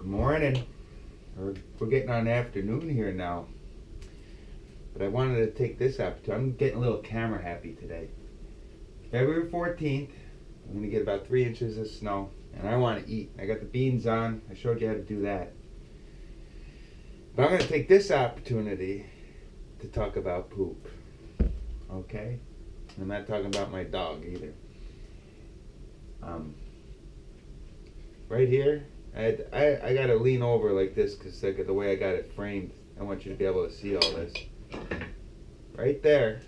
Good morning. We're getting on afternoon here now. But I wanted to take this opportunity. I'm getting a little camera happy today. February 14th, I'm going to get about 3 inches of snow. And I want to eat. I got the beans on. I showed you how to do that. But I'm going to take this opportunity to talk about poop. Okay? I'm not talking about my dog either. Right here, I got to lean over like this because the way I got it framed, I want you to be able to see all this. Right there,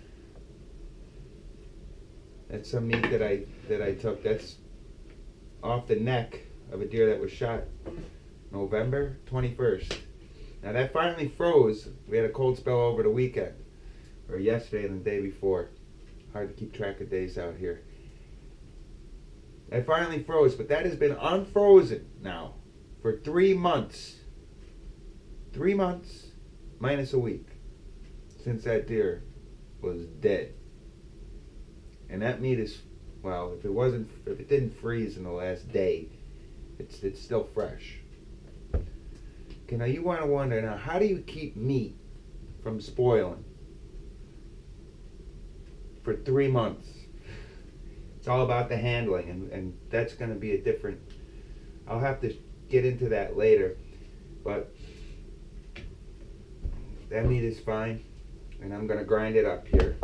that's some meat that I took. That's off the neck of a deer that was shot November 21st. Now that finally froze. We had a cold spell over the weekend, or yesterday and the day before. Hard to keep track of days out here. It finally froze, but that has been unfrozen now for 3 months. 3 months minus a week since that deer was dead. And that meat is, well, if it didn't freeze in the last day, it's still fresh. Okay, now you want to wonder, now how do you keep meat from spoiling for 3 months? It's all about the handling, and that's going to be a different, I'll have to get into that later, but that meat is fine, and I'm going to grind it up here.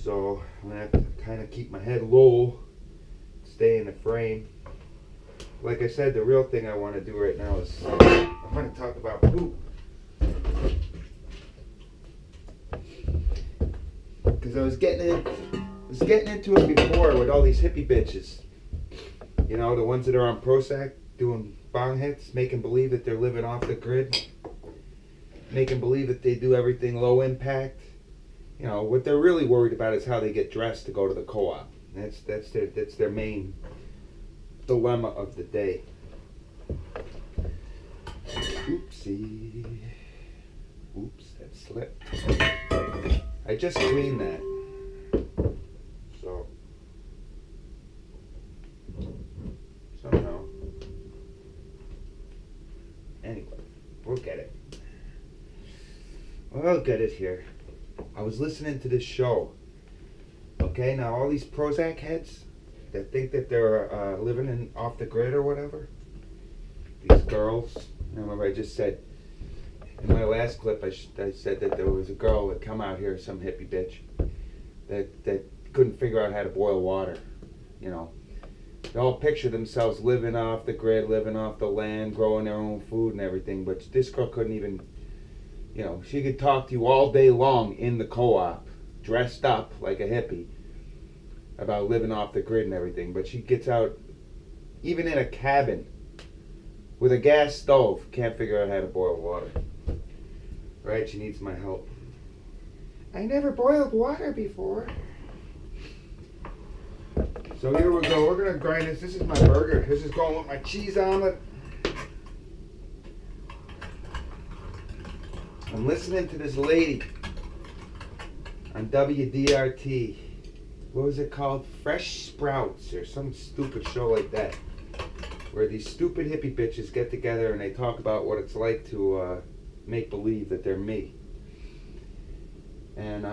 So I'm going to have to kind of keep my head low, stay in the frame. Like I said, the real thing I want to do right now is I'm going to talk about poop. Because I was getting into it before with all these hippie bitches. You know, the ones that are on Prozac doing bong hits, making believe that they're living off the grid, making believe that they do everything low impact. You know, what they're really worried about is how they get dressed to go to the co-op. That's their main dilemma of the day. Oopsie. Oops, that slipped. I just cleaned that. So somehow. Anyway, we'll get it. We'll get it here. I was listening to this show. Okay, now all these Prozac heads that think that they're living off the grid or whatever. These girls. Remember, I just said in my last clip, I said that there was a girl that come out here, some hippie bitch, that couldn't figure out how to boil water. You know, they all picture themselves living off the grid, living off the land, growing their own food and everything. But this girl couldn't even, you know, she could talk to you all day long in the co-op, dressed up like a hippie, about living off the grid and everything. But she gets out, even in a cabin with a gas stove, can't figure out how to boil water. Right? She needs my help. I never boiled water before. So here we go. We're going to grind this. This is my burger. This is going with my cheese omelet. I'm listening to this lady on WDRT. What was it called? Fresh Sprouts or some stupid show like that, where these stupid hippie bitches get together and they talk about what it's like to make believe that they're me. And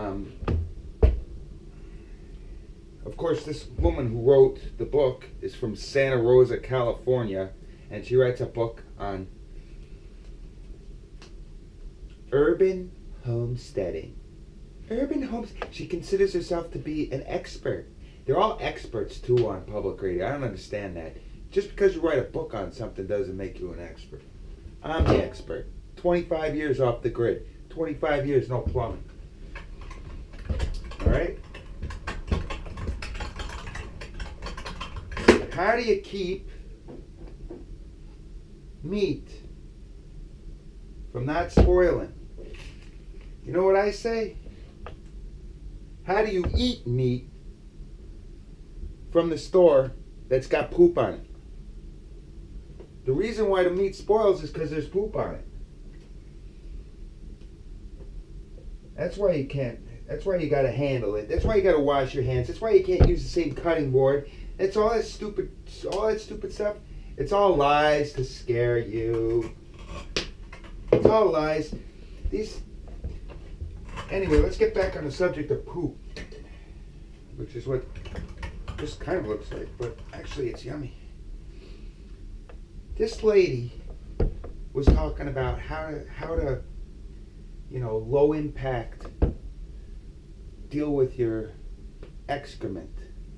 of course, this woman who wrote the book is from Santa Rosa, California, and she writes a book on urban homesteading. Urban homes. She considers herself to be an expert. They're all experts too on public radio. I don't understand that. Just because you write a book on something doesn't make you an expert. I'm the expert. 25 years off the grid. 25 years no plumbing. Alright? How do you keep meat from not spoiling? You know what I say? How do you eat meat from the store that's got poop on it? The reason why the meat spoils is because there's poop on it. That's why you can't. That's why you got to handle it. That's why you got to wash your hands. That's why you can't use the same cutting board. It's all that stupid stuff It's all lies to scare you. It's all lies. Anyway, let's get back on the subject of poop, which is what this kind of looks like, but actually it's yummy. This lady was talking about how to low impact deal with your excrement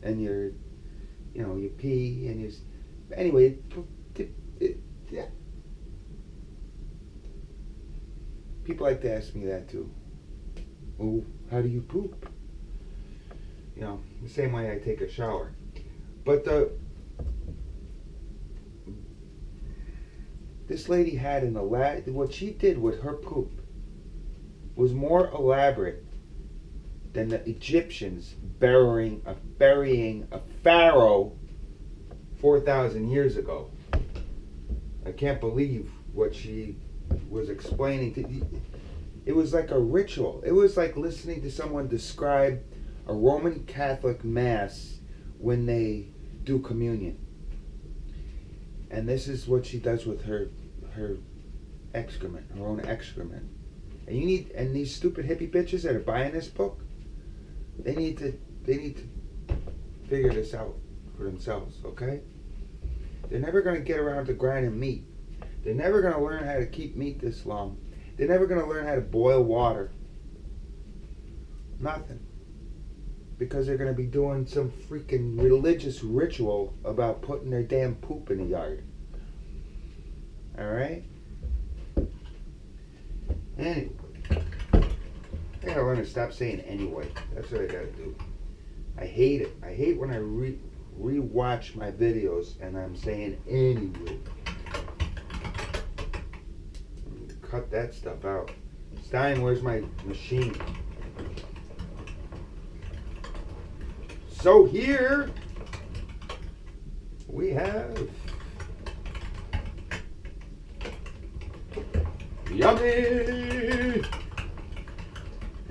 and your pee and your, anyway, yeah. People like to ask me that too. Oh, how do you poop? The same way I take a shower. But this lady had what she did with her poop was more elaborate than the Egyptians burying a pharaoh 4,000 years ago. I can't believe what she was explaining. It was like a ritual. It was like listening to someone describe a Roman Catholic Mass when they do communion. And this is what she does with her excrement, her own excrement. And these stupid hippie bitches that are buying this book, they need to figure this out for themselves, okay? They're never going to get around to grinding meat. They're never going to learn how to keep meat this long. They're never going to learn how to boil water. Nothing. Because they're going to be doing some freaking religious ritual about putting their damn poop in the yard. Alright? Anyway. I gotta learn to stop saying anyway. That's what I gotta do. I hate it. I hate when I re-watch my videos and I'm saying anyway. Cut that stuff out. Stein, where's my machine? So here we have yummy,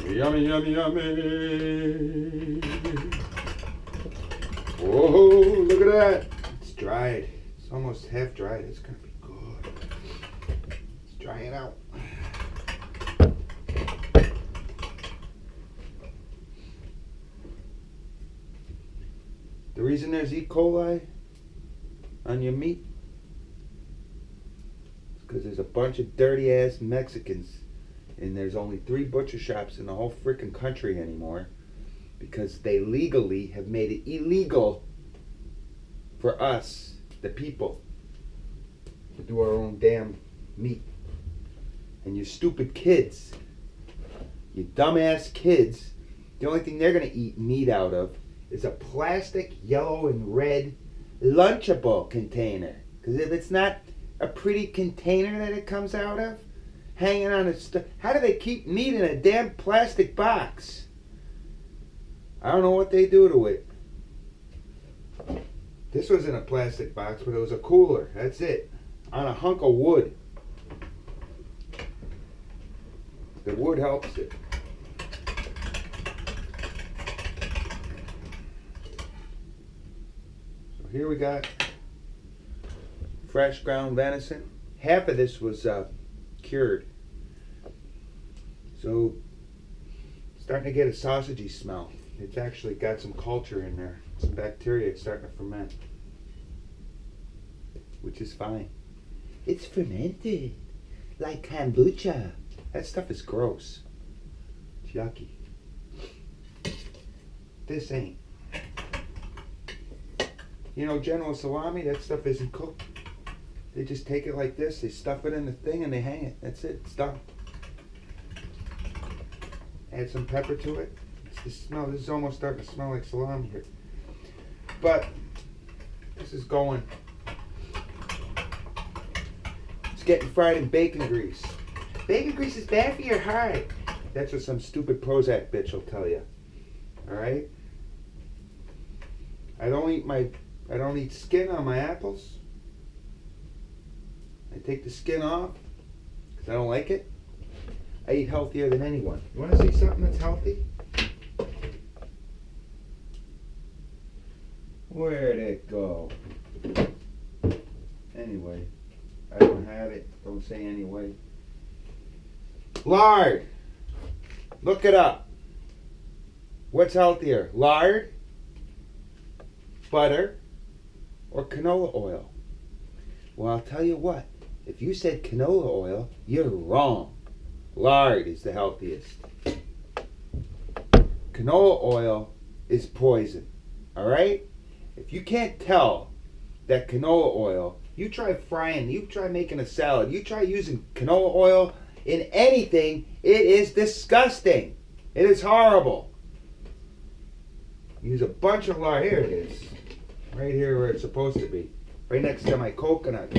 yummy, yummy, yummy. Whoa, look at that. It's dried. It's almost half dried. It's gonna be good. Let's dry it out. The reason there's E. coli on your meat is because there's a bunch of dirty ass Mexicans, and there's only 3 butcher shops in the whole freaking country anymore because they legally have made it illegal for us, the people, to do our own damn meat. And you stupid kids, you dumbass kids, the only thing they're gonna eat meat out of is a plastic yellow and red Lunchable container. Because if it's not a pretty container that it comes out of, hanging on how do they keep meat in a damn plastic box? I don't know what they do to it. This was in a plastic box, but it was a cooler. That's it. On a hunk of wood. The wood helps it. So here we got fresh ground venison. Half of this was cured. So starting to get a sausagey smell. It's actually got some culture in there. Some bacteria. It's starting to ferment. Which is fine. It's fermented. Like kombucha. That stuff is gross. It's yucky. This ain't. You know, General Salami, that stuff isn't cooked. They just take it like this, they stuff it in the thing and they hang it. That's it, it's done. Add some pepper to it. It's the smell. This is almost starting to smell like salami here. But this is going. It's getting fried in bacon grease. Bacon grease is bad for your heart. That's what some stupid Prozac bitch will tell you. Alright? I don't eat skin on my apples. I take the skin off because I don't like it. I eat healthier than anyone. You want to see something that's healthy? Where'd it go? Anyway, I don't have it. Don't say anyway. Lard. Look it up. What's healthier? Lard, butter, or canola oil? Well, I'll tell you what. If you said canola oil, you're wrong. Lard is the healthiest. Canola oil is poison. Alright? If you can't tell that canola oil, you try frying, you try making a salad, you try using canola oil in anything, it is disgusting. It is horrible. Use a bunch of lard. Here it is. Right here where it's supposed to be. Right next to my coconut.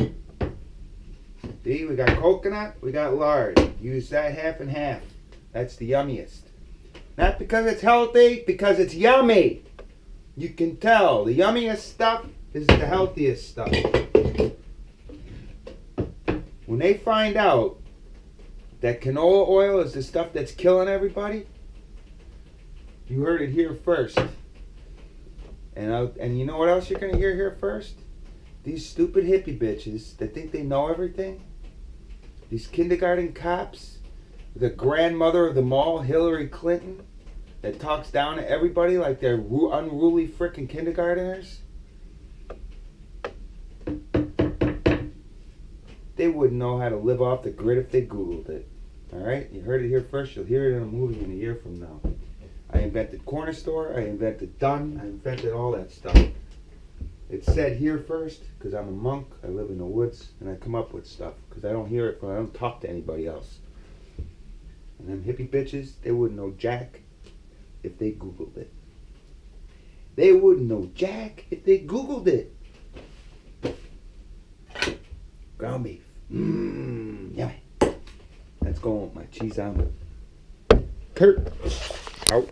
See, we got coconut, we got lard. Use that half and half. That's the yummiest. Not because it's healthy, because it's yummy. You can tell. The yummiest stuff is the healthiest stuff. When they find out that canola oil is the stuff that's killing everybody, you heard it here first. And you know what else you're going to hear here first? These stupid hippie bitches that think they know everything. These kindergarten cops. The grandmother of them all, Hillary Clinton, that talks down to everybody like they're unruly frickin' kindergarteners. They wouldn't know how to live off the grid if they Googled it. Alright? You heard it here first. You'll hear it in a movie in a year from now. I invented corner store. I invented done. I invented all that stuff. It's said here first because I'm a monk. I live in the woods and I come up with stuff because I don't hear it from, I don't talk to anybody else. And them hippie bitches, they wouldn't know jack if they Googled it. They wouldn't know jack if they Googled it. Ground beef. Yummy. Let's go with my cheese omelet. Curt. Out.